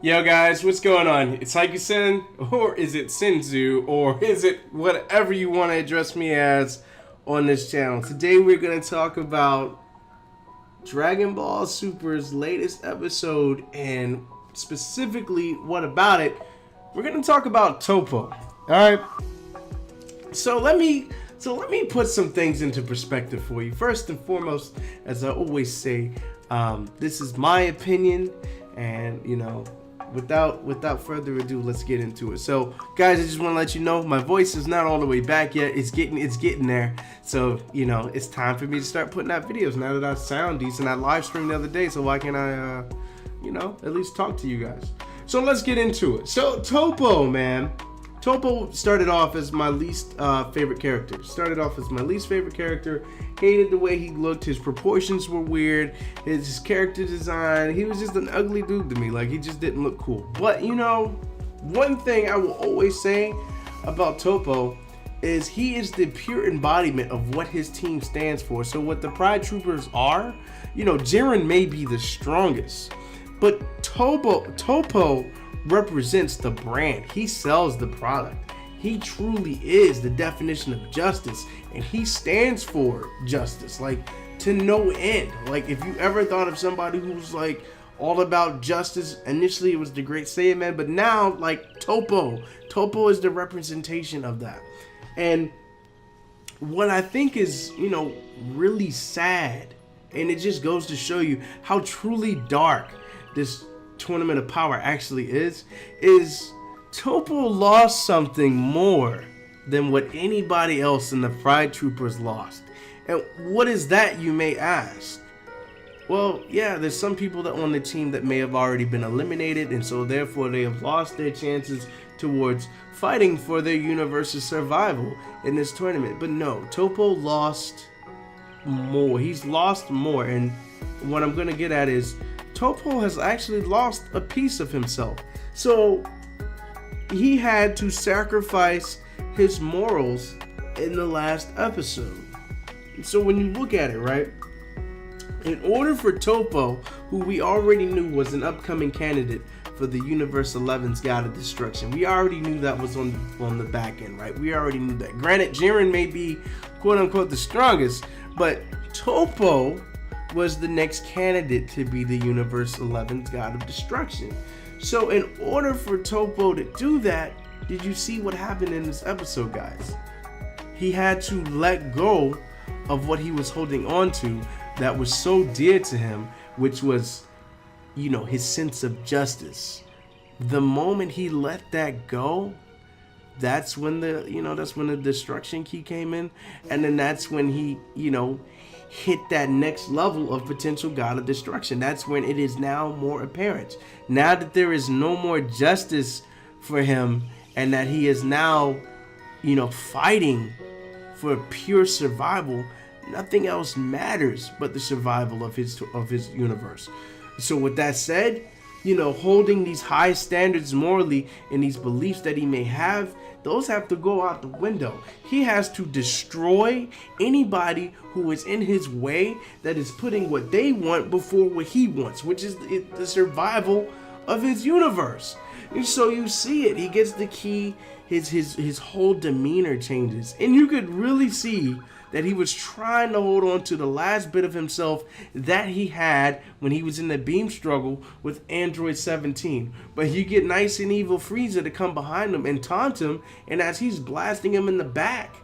Yo guys, what's going on? It's Haiku-sen, or is it Senzu, or is it whatever you want to address me as on this channel. Today we're going to talk about Dragon Ball Super's latest episode, and specifically, what about it? We're going to talk about Toppo. Alright? So let me put some things into perspective for you. First and foremost, as I always say, this is my opinion, and without further ado, let's get into it. So guys, I just want to let you know my voice is not all the way back yet. It's getting there. So it's time for me to start putting out videos now that I sound decent. I live streamed the other day, so why can't I at least talk to you guys? So let's get into it. So Toppo, man. Toppo started off as my least favorite character. Hated the way he looked. His proportions were weird. His character design. He was just an ugly dude to me. Like, he just didn't look cool. But, one thing I will always say about Toppo is he is the pure embodiment of what his team stands for. So what the Pride Troopers are, Jiren may be the strongest. But Toppo represents the brand. He sells the product. He truly is the definition of justice, and he stands for justice, like, to no end. Like, if you ever thought of somebody who's like all about justice, initially it was the Great Saiyaman, but now, like, Toppo is the representation of that. And what I think is really sad, and it just goes to show you how truly dark this Tournament of Power actually is Toppo lost something more than what anybody else in the Pride Troopers lost. And what is that, you may ask? Well, yeah, there's some people that on the team that may have already been eliminated, and so therefore they have lost their chances towards fighting for their universe's survival in this tournament. But no, Toppo lost more. He's lost more, and what I'm gonna get at is Toppo has actually lost a piece of himself. So he had to sacrifice his morals in the last episode. So when you look at it, right, in order for Toppo, who we already knew was an upcoming candidate for the Universe 11's God of Destruction, we already knew that was on the back end, right? We already knew that. Granted, Jiren may be quote unquote the strongest, but Toppo was the next candidate to be the Universe 11's God of Destruction. So in order for Toppo to do that, did you see what happened in this episode, guys? He had to let go of what he was holding on to that was so dear to him, which was, his sense of justice. The moment he let that go, that's when the destruction key came in, and then that's when he, hit that next level of potential God of Destruction. That's when it is now more apparent. Now that there is no more justice for him, and that he is now, fighting for pure survival, nothing else matters but the survival of his universe. So with that said, holding these high standards morally and these beliefs that he may have, those have to go out the window. He has to destroy anybody who is in his way that is putting what they want before what he wants, which is the survival of his universe. And so you see it. He gets the key. His whole demeanor changes, and you could really see that he was trying to hold on to the last bit of himself that he had when he was in the beam struggle with Android 17. But you get nice and evil Frieza to come behind him and taunt him, and as he's blasting him in the back,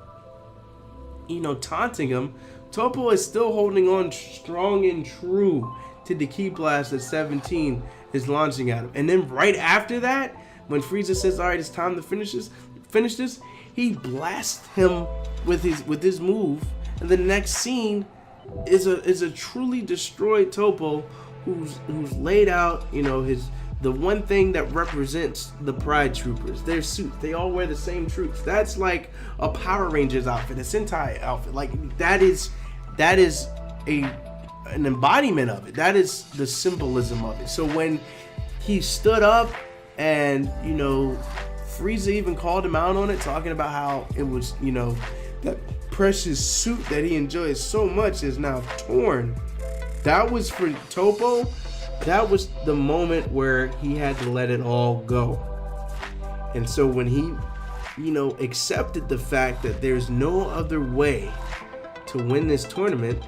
taunting him, Toppo is still holding on strong and true to the key blast that 17 is launching at him. And then right after that, when Frieza says, "Alright, it's time to finish this," he blasts him with his move, and the next scene is a truly destroyed Toppo who's laid out, the one thing that represents the Pride Troopers, their suit. They all wear the same troops. That's like a Power Rangers outfit, a Sentai outfit. Like, that is an embodiment of it. That is the symbolism of it. So when he stood up and, Frieza even called him out on it, talking about how it was, that precious suit that he enjoys so much is now torn. That was for Toppo that was the moment where he had to let it all go. And so when he, accepted the fact that there's no other way to win this tournament,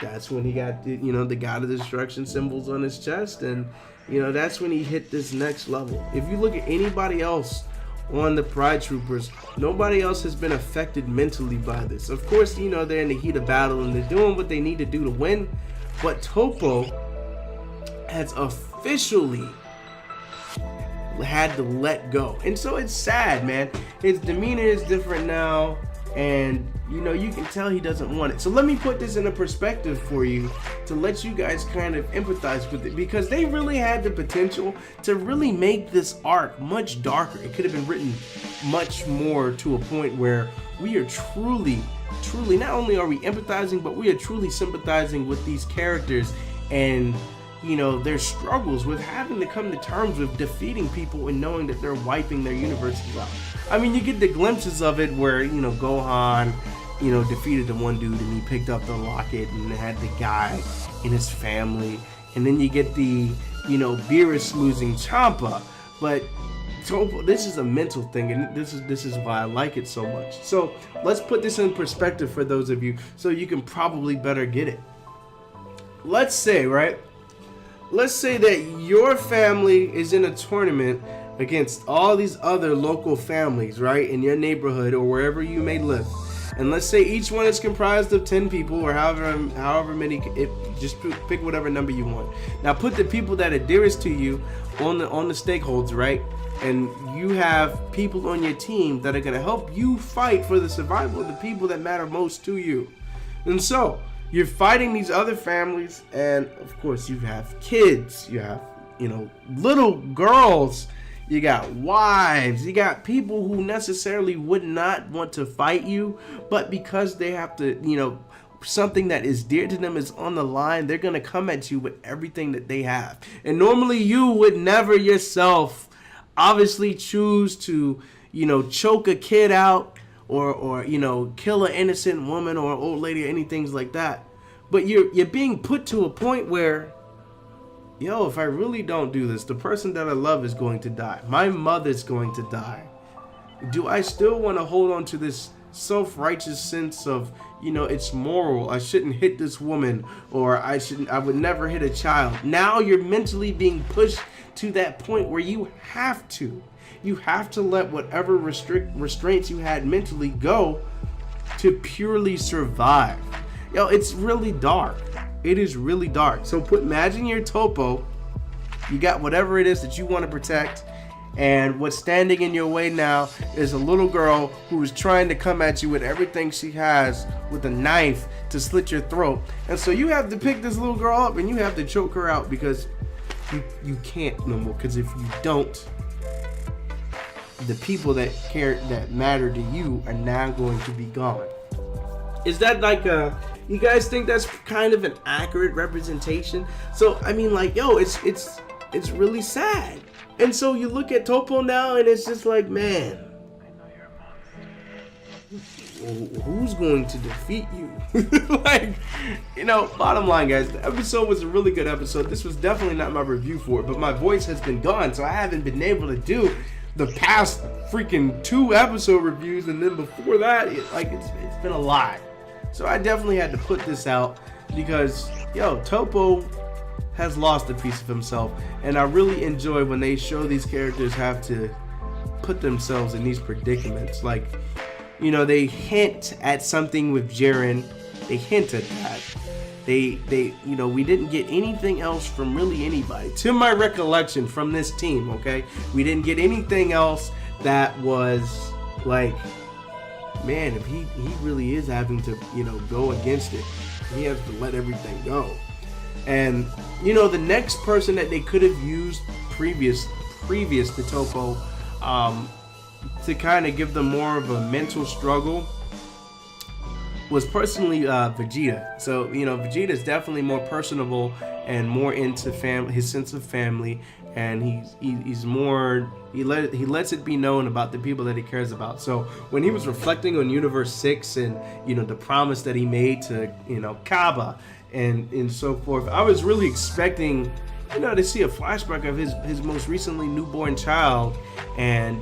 that's when he got the God of Destruction symbols on his chest, and that's when he hit this next level. If you look at anybody else on the Pride Troopers, nobody else has been affected mentally by this. Of course, they're in the heat of battle and they're doing what they need to do to win, but Toppo has officially had to let go. And so it's sad, man. His demeanor is different now, and you can tell he doesn't want it. So let me put this in a perspective for you to let you guys kind of empathize with it, because they really had the potential to really make this arc much darker. It could have been written much more to a point where we are truly, not only are we empathizing, but we are truly sympathizing with these characters and their struggles with having to come to terms with defeating people and knowing that they're wiping their universes out. I mean, you get the glimpses of it where, Gohan, defeated the one dude and he picked up the locket and had the guy in his family. And then you get the, Beerus losing Champa. But Toppo, this is a mental thing, and this is why I like it so much. So let's put this in perspective for those of you so you can probably better get it. Let's say that your family is in a tournament against all these other local families, right, in your neighborhood or wherever you may live. And let's say each one is comprised of 10 people or however many, just pick whatever number you want. Now put the people that are dearest to you on the stakeholders, right? And you have people on your team that are going to help you fight for the survival of the people that matter most to you. And so you're fighting these other families, and of course you have kids, you have, little girls, you got wives, you got people who necessarily would not want to fight you, but because they have to, something that is dear to them is on the line, they're going to come at you with everything that they have. And normally you would never yourself obviously choose to, choke a kid out, or kill an innocent woman or an old lady or anything like that. But you're being put to a point where, if I really don't do this, the person that I love is going to die. My mother's going to die. Do I still want to hold on to this self-righteous sense of, it's moral, I shouldn't hit this woman, or I would never hit a child? Now you're mentally being pushed to that point where you have to let whatever restraints you had mentally go to purely survive. It's really dark. It is really dark. So imagine you're Toppo. You got whatever it is that you want to protect, and what's standing in your way now is a little girl who is trying to come at you with everything she has with a knife to slit your throat. And so you have to pick this little girl up and you have to choke her out, because you can't no more. Because if you don't, the people that matter to you are now going to be gone. Is that you guys think that's kind of an accurate representation? So I mean, it's really sad. And so you look at Toppo now and it's just like, man, who's going to defeat you? Bottom line, guys, the episode was a really good episode. This was definitely not my review for it, but my voice has been gone, so I haven't been able to do the past freaking 2 episode reviews, and then before that, it's been a lot. So I definitely had to put this out because, Toppo has lost a piece of himself, and I really enjoy when they show these characters have to put themselves in these predicaments. They hint at something with Jiren. They hint at that. We didn't get anything else from really anybody, to my recollection, from this team, okay? We didn't get anything else that was like, man, if he really is having to, go against it, he has to let everything go. And, the next person that they could have used previous to Toppo, to kind of give them more of a mental struggle, was personally Vegeta. So Vegeta is definitely more personable and more into his sense of family, and he's more, he lets it be known about the people that he cares about. So when he was reflecting on Universe 6 and the promise that he made to Kaba and so forth, I was really expecting to see a flashback of his most recently newborn child, and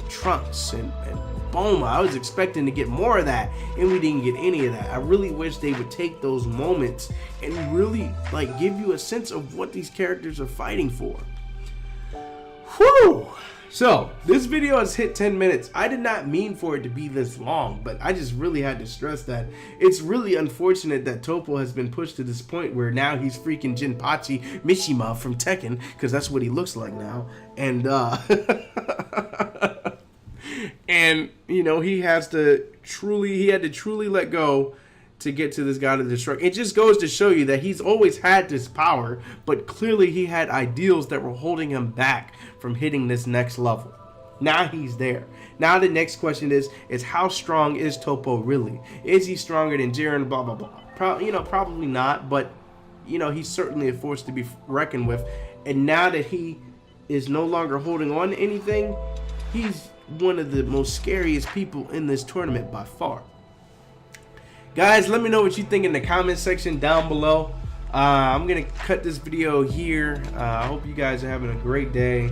Trunks and Bulma. I was expecting to get more of that, and we didn't get any of that. I really wish they would take those moments and really give you a sense of what these characters are fighting for. Whew! So, this video has hit 10 minutes. I did not mean for it to be this long, but I just really had to stress that. It's really unfortunate that Toppo has been pushed to this point where now he's freaking Jinpachi Mishima from Tekken, because that's what he looks like now. And, and, he had to truly let go to get to this God of Destruction. It just goes to show you that he's always had this power, but clearly he had ideals that were holding him back from hitting this next level. Now he's there. Now the next question is how strong is Toppo really? Is he stronger than Jiren? Blah, blah, blah. Probably not, but, he's certainly a force to be reckoned with. And now that he is no longer holding on to anything, he's one of the most scariest people in this tournament by far. Guys, let me know what you think in the comment section down below. I'm going to cut this video here. I hope you guys are having a great day.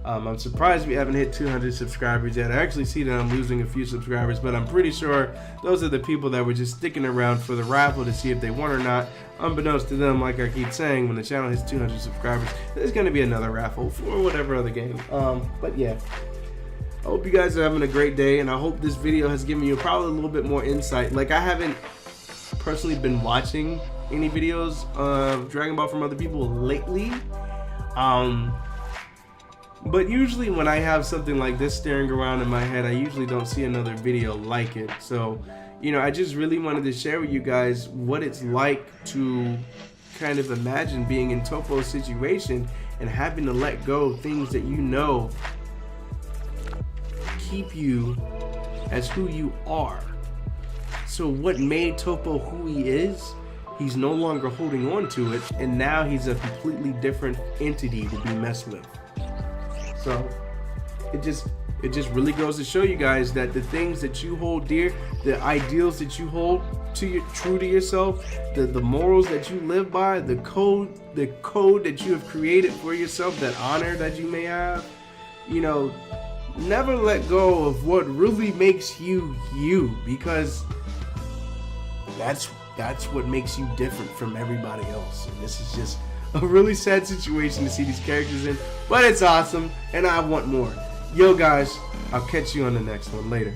I'm surprised we haven't hit 200 subscribers yet. I actually see that I'm losing a few subscribers, but I'm pretty sure those are the people that were just sticking around for the raffle to see if they won or not. Unbeknownst to them, like I keep saying, when the channel hits 200 subscribers, there's going to be another raffle for whatever other game. But yeah. I hope you guys are having a great day, and I hope this video has given you probably a little bit more insight. I haven't personally been watching any videos of Dragon Ball from other people lately, but usually when I have something like this staring around in my head, I usually don't see another video like it. So, I just really wanted to share with you guys what it's like to kind of imagine being in Toppo's situation and having to let go of things that keep you as who you are. So what made Toppo who he is, he's no longer holding on to it, and now he's a completely different entity to be messed with. So it just really goes to show you guys that the things that you hold dear, the ideals that you hold true to yourself, the morals that you live by, the code that you have created for yourself, that honor that you may have, never let go of what really makes you you, because that's what makes you different from everybody else. And this is just a really sad situation to see these characters in, but it's awesome and I want more. Yo guys, I'll catch you on the next one later.